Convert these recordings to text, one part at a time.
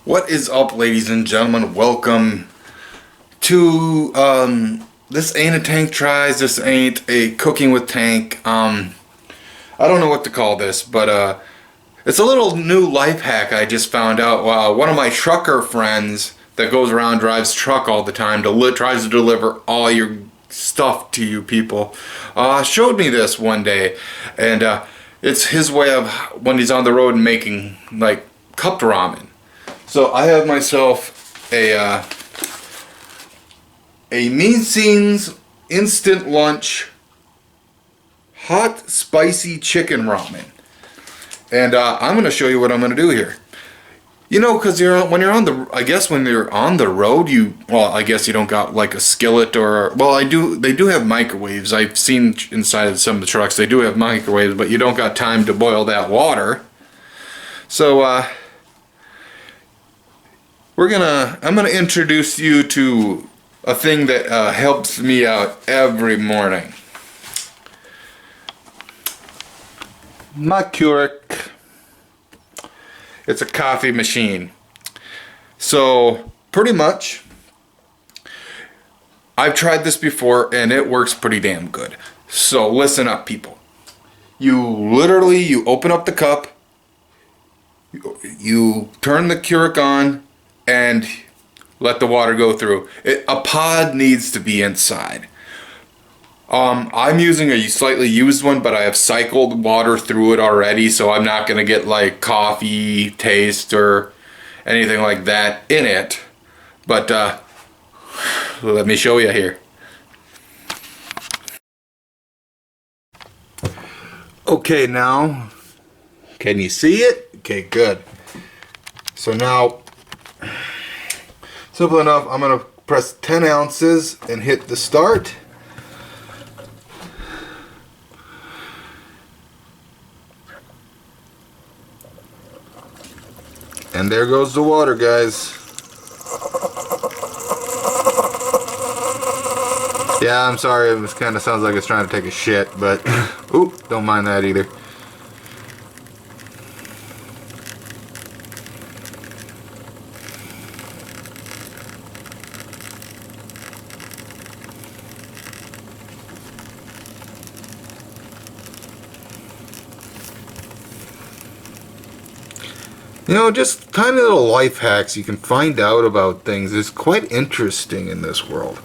What is up, ladies and gentlemen? Welcome to this ain't a tank tries. This ain't a cooking with tank. I don't know what to call this, but it's a little new life hack I just found out. One of my trucker friends that goes around, drives truck all the time, tries to deliver all your stuff to you people, showed me this one day, and it's his way of when he's on the road making like cup ramen. So I have myself a Mean instant lunch hot spicy chicken ramen, and I'm going to show you what I'm going to do here. You know, because when you're on the road, I guess you don't got like a skillet or, they do have microwaves. I've seen inside of some of the trucks they do have microwaves, but you don't got time to boil that water. So I'm gonna introduce you to a thing that helps me out every morning. My Keurig. It's a coffee machine. So pretty much, I've tried this before and it works pretty damn good. So listen up, people. You open up the cup, you turn the Keurig on, and let the water go through. A pod needs to be inside. I'm using a slightly used one, but I have cycled water through it already, so I'm not going to get like coffee taste or anything like that in it. But let me show you here. Okay, now, can you see it? Okay, good. So now, simple enough, I'm going to press 10 ounces and hit the start. And there goes the water, guys. Yeah, I'm sorry, it kind of sounds like it's trying to take a shit, but oop, don't mind that either. You know, just tiny little life hacks you can find out about things is quite interesting in this world.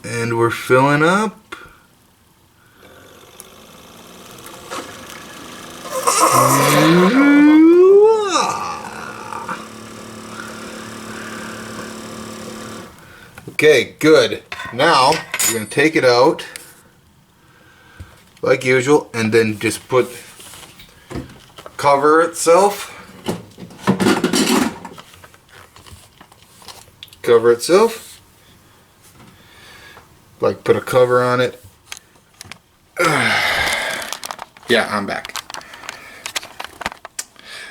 And we're filling up. Okay, good. Now we're going to take it out like usual and then just cover itself. Like put a cover on it. Yeah, I'm back.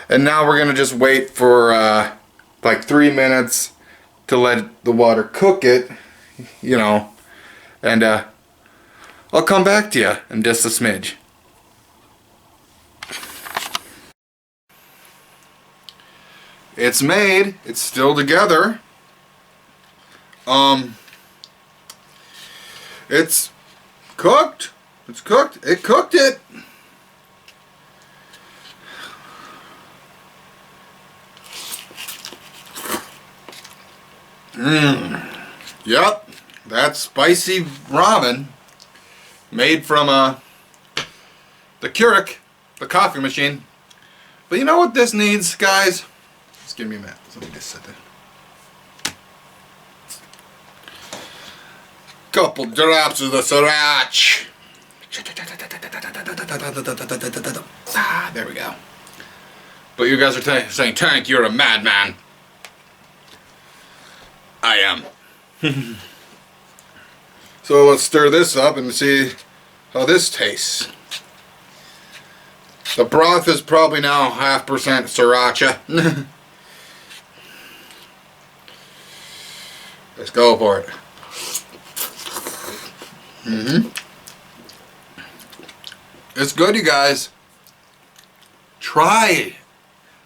And now we're gonna just wait for like 3 minutes to let the water cook it, you know, and I'll come back to you in just a smidge. It's made. It's still together. It's cooked. It's cooked. It cooked it. Yep. That's spicy ramen made from the Keurig, the coffee machine. But you know what this needs, guys? Just give me a minute. Let me just set that. Couple drops of the sriracha. There we go. But you guys are saying, Tank, you're a madman. I am. So let's stir this up and see how this tastes. The broth is probably now 0.5% sriracha. Let's go for it. It's good, you guys. Try.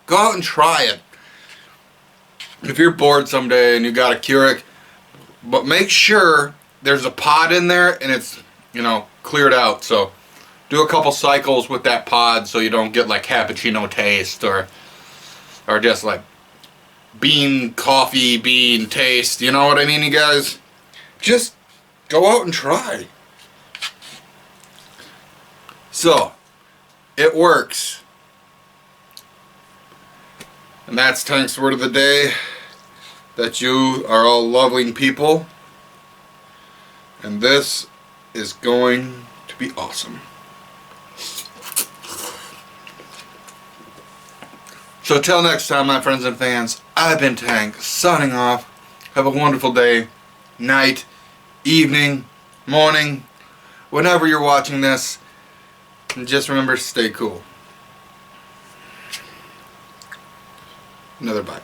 Go out and try it. If you're bored someday and you got a Keurig, but make sure there's a pod in there and it's, you know, cleared out. So do a couple cycles with that pod so you don't get like cappuccino taste or just like coffee bean taste. You know what I mean, you guys? Just go out and try. So it works. And that's Tank's word of the day. That you are all lovely people. And this is going to be awesome. So till next time, my friends and fans, I've been Tank, signing off. Have a wonderful day, night, evening, morning, whenever you're watching this. And just remember, stay cool. Another bite.